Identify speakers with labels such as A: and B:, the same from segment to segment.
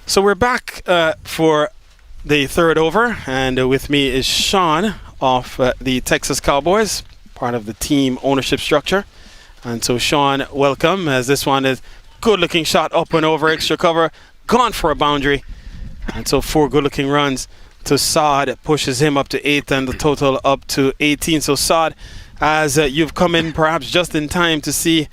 A: So we're back for the third over, and with me is Shaan of the Texas Cowboys, part of the team ownership structure. And so Shaan, welcome, as this one is good-looking shot up and over, extra cover, gone for a boundary. And so 4 good-looking runs to Saad pushes him up to 8 and the total up to 18. So Saad, as you've come in perhaps just in time to see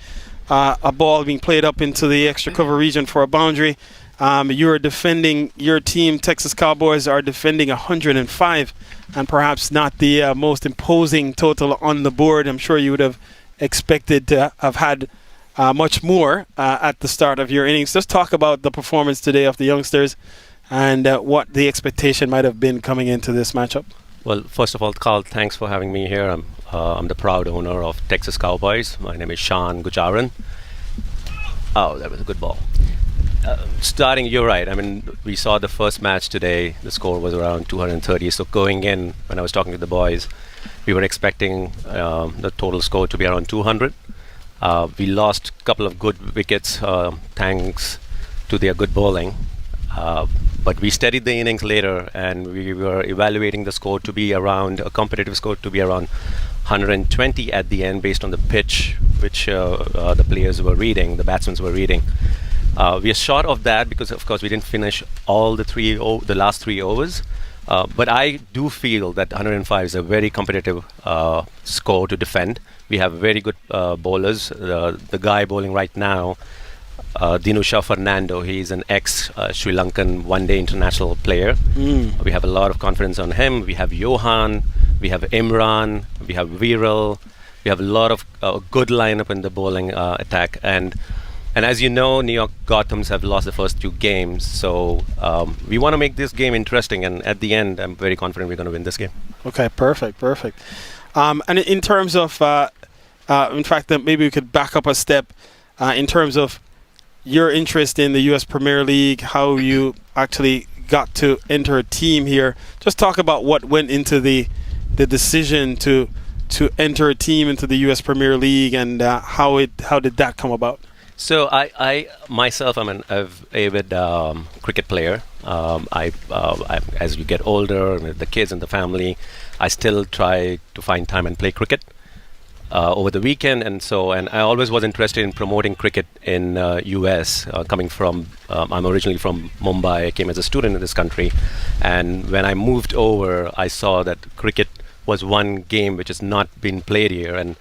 A: a ball being played up into the extra cover region for a boundary. You're defending your team. Texas Cowboys are defending 105, and perhaps not the most imposing total on the board. I'm sure you would have expected to have had much more at the start of your innings. Just talk about the performance today of the youngsters and what the expectation might have been coming into this matchup.
B: Well, first of all, Carl, thanks for having me here. I'm the proud owner of Texas Cowboys. My name is Shaan Gujaran. Oh, that was a good ball. Starting, you're right. I mean, we saw the first match today. The score was around 230. So going in, when I was talking to the boys, we were expecting the total score to be around 200. We lost a couple of good wickets thanks to their good bowling. But we steadied the innings later, and we were evaluating the score to be around, a competitive score to be around 120 at the end based on the pitch which the players were reading, the batsmen were reading. We are short of that because, of course, we didn't finish all the last 3 overs. But I do feel that 105 is a very competitive score to defend. We have very good bowlers. The guy bowling right now, Dinusha Fernando, he's an ex-Sri Lankan one-day international player. We have a lot of confidence on him. We have Johan, we have Imran, we have Viral. We have a lot of good lineup in the bowling attack. And as you know, New York Gothams have lost the first 2 games. So we want to make this game interesting. And at the end, I'm very confident we're going to win this game.
A: Okay, perfect. And in terms of, in fact, maybe we could back up a step in terms of your interest in the U.S. Premier League, how you actually got to enter a team here. Just talk about what went into the decision to enter a team into the U.S. Premier League, and how did that come about?
B: So I myself, I'm an avid cricket player. As you get older, with the kids and the family, I still try to find time and play cricket over the weekend, and I always was interested in promoting cricket in US. Coming from, I'm originally from Mumbai. I came as a student in this country, and when I moved over, I saw that cricket was one game which has not been played here, and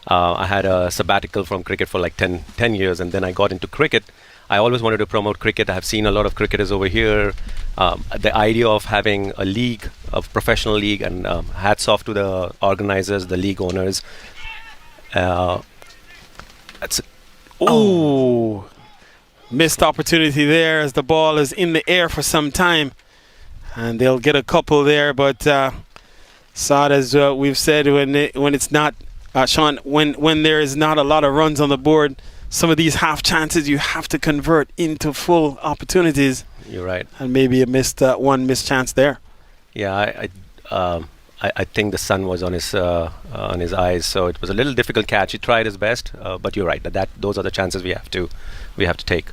B: I had a sabbatical from cricket for like 10 years, and then I got into cricket. I always wanted to promote cricket. I have seen a lot of cricketers over here. The idea of having a league, a professional league, and hats off to the organizers, the league owners.
A: Missed opportunity there as the ball is in the air for some time, and they'll get a couple there. But Saad, as we've said, when it's not Shaan, when there is not a lot of runs on the board, some of these half chances you have to convert into full opportunities.
B: You're right.
A: And maybe one missed chance there.
B: Yeah, I think the sun was on his eyes, so it was a little difficult catch. He tried his best, but you're right. Those are the chances we have to take.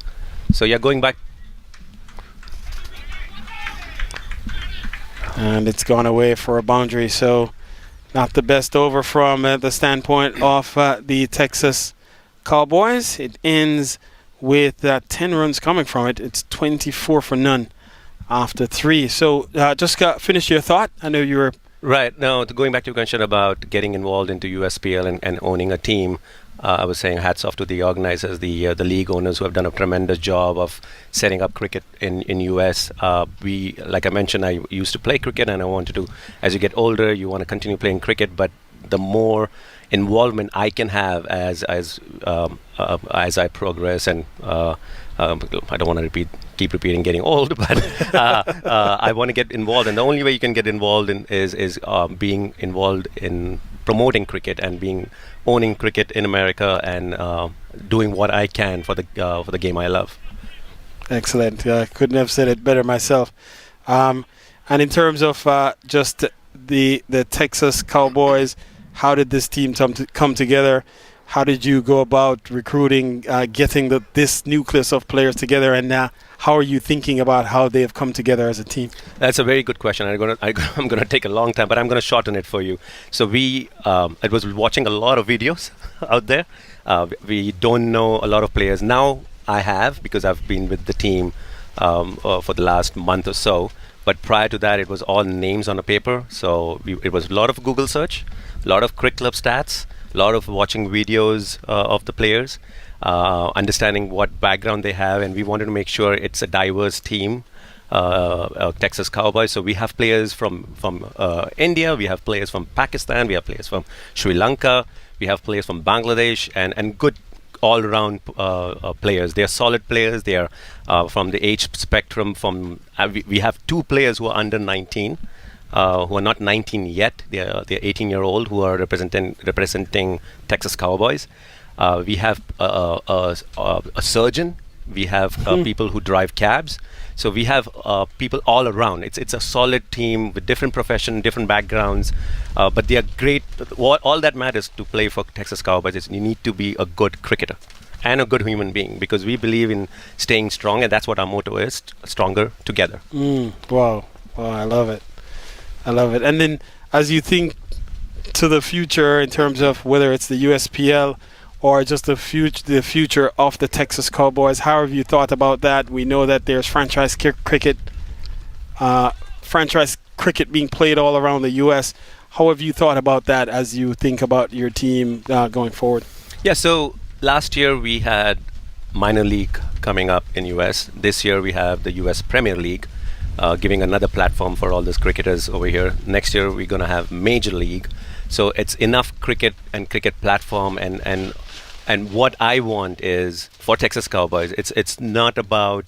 B: So yeah, going back.
A: And it's gone away for a boundary. So not the best over from the standpoint of the Texas Cowboys. It ends with 10 runs coming from it. It's 24 for none after 3. So just finish your thought. I know you were...
B: Right. Now, going back to your question about getting involved into USPL and owning a team, I was saying hats off to the organizers, the league owners who have done a tremendous job of setting up cricket in US. Like I mentioned, I used to play cricket, and I wanted to, as you get older, you want to continue playing cricket, but the more involvement I can have as I progress, and I don't want to keep repeating getting old, but I want to get involved, and the only way you can get involved is being involved in promoting cricket and owning cricket in America, and doing what I can for the game I love.
A: Excellent. I couldn't have said it better myself. And in terms of just the Texas Cowboys, how did this team come together? how did you go about recruiting, getting this nucleus of players together, and how are you thinking about how they have come together as a team?
B: That's a very good question. I'm gonna take a long time, but I'm gonna shorten it for you. So I was watching a lot of videos out there. We don't know a lot of players now. I have, because I've been with the team for the last month or so. But prior to that, it was all names on a paper. So it was a lot of Google search, a lot of Cricket Club stats, a lot of watching videos of the players, understanding what background they have, and we wanted to make sure it's a diverse team, Texas Cowboys. So we have players from India, we have players from Pakistan, we have players from Sri Lanka, we have players from Bangladesh, and good all-around players. They are solid players. They are from the age spectrum. We have 2 players who are under 19, who are not 19 yet. They're 18-year-old who are representing Texas Cowboys. We have a surgeon. We have people who drive cabs. So we have people all around. It's a solid team with different profession, different backgrounds, but they are great. All that matters to play for Texas Cowboys is you need to be a good cricketer and a good human being, because we believe in staying strong, and that's what our motto is: stronger together.
A: Wow, I love it. And then, as you think to the future in terms of whether it's the USPL or just the future of the Texas Cowboys, how have you thought about that? We know that there's franchise cricket being played all around the U.S. How have you thought about that as you think about your team going forward?
B: Yeah, so last year we had minor league coming up in U.S. This year we have the U.S. Premier League, giving another platform for all those cricketers over here. Next year we're going to have Major League. So it's enough cricket and cricket platform, and what I want is for Texas Cowboys, it's not about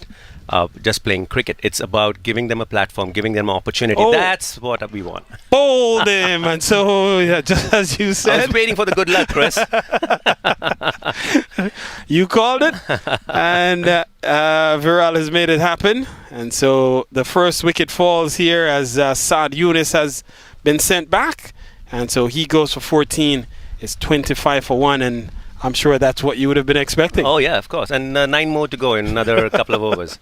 B: just playing cricket. It's about giving them a platform, giving them an opportunity.
A: Oh.
B: That's what we want.
A: Hold him. And so, yeah, just as you said.
B: I was waiting for the good luck, Chris.
A: You called it. And Viral has made it happen. And so the first wicket falls here as Saad Yunus has been sent back. And so he goes for 14. It's 25 for 1. And I'm sure that's what you would have been expecting.
B: Oh, yeah, of course. And 9 more to go in another couple of overs.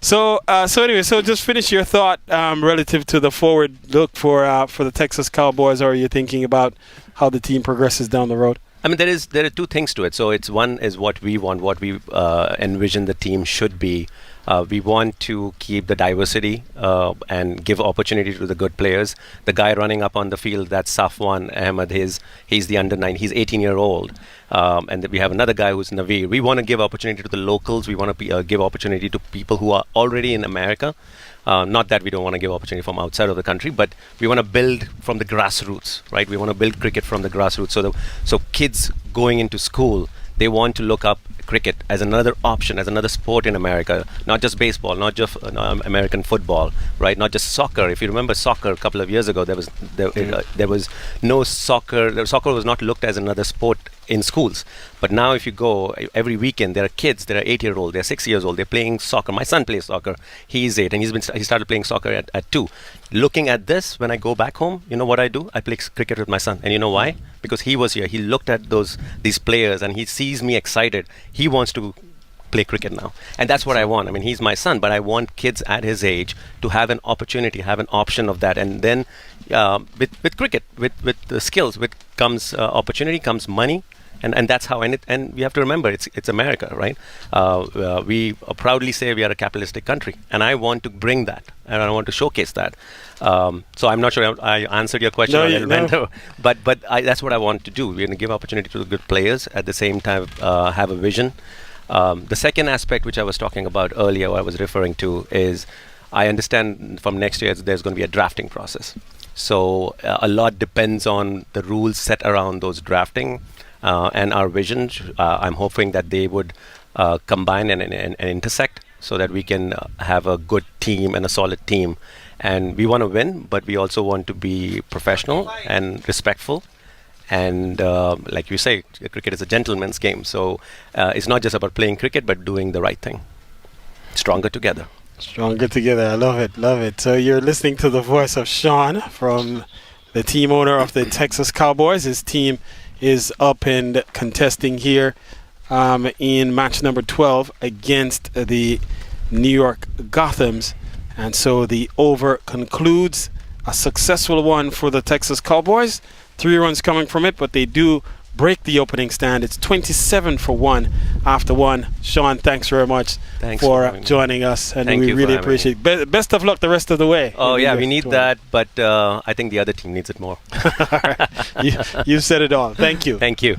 A: So anyway, just finish your thought relative to the forward look for the Texas Cowboys. Or are you thinking about how the team progresses down the road?
B: I mean, there are 2 things to it. So one is what we want, what we envision the team should be. We want to keep the diversity and give opportunity to the good players. The guy running up on the field, that's Safwan Ahmed. He's the under 9. He's 18-year-old. And we have another guy who's Naveer. We want to give opportunity to the locals. We want to give opportunity to people who are already in America. Not that we don't want to give opportunity from outside of the country, but we want to build from the grassroots, right? We want to build cricket from the grassroots. So kids going into school, they want to look up cricket as another option, as another sport in America, not just baseball, not just American football, right? Not just soccer. If you remember soccer a couple of years ago, there was no soccer. Soccer was not looked as another sport in schools. But now if you go every weekend, there are kids, there are 8-year-old, they're 6 years old, they're playing soccer. My son plays soccer. He's 8 and he started playing soccer at 2. Looking at this, when I go back home, you know what I do? I play cricket with my son. And you know why? Because he was here. He looked at these players and he sees me excited. He wants to play cricket now. And that's what I want. I mean, he's my son, but I want kids at his age to have an opportunity, have an option of that. And then with cricket, with the skills, comes opportunity, comes money. And that's how, and we have to remember, it's America, right? We proudly say we are a capitalistic country, and I want to bring that, and I want to showcase that. So I'm not sure I answered your question, but that's what I want to do. We're going to give opportunity to the good players, at the same time have a vision. The second aspect, which I was talking about earlier, what I was referring to, is I understand from next year there's going to be a drafting process. So a lot depends on the rules set around those drafting. And our vision, I'm hoping that they would combine and intersect so that we can have a good team and a solid team. And we want to win, but we also want to be professional and respectful. And like you say, cricket is a gentleman's game. So it's not just about playing cricket, but doing the right thing. Stronger together.
A: Stronger together. I love it. Love it. So you're listening to the voice of Shaan, from the team owner of the Texas Cowboys. His team is up and contesting here in match number 12 against the New York Gothams. And so the over concludes a successful one for the Texas Cowboys. 3 runs coming from it, but they do break the opening stand. It's 27-1 after 1. Shaan, thanks very much for joining us, and we really appreciate it. Best of luck the rest of the way.
B: Oh yeah, we need that, but I think the other team needs it more.
A: You said it all. Thank you.
B: Thank you.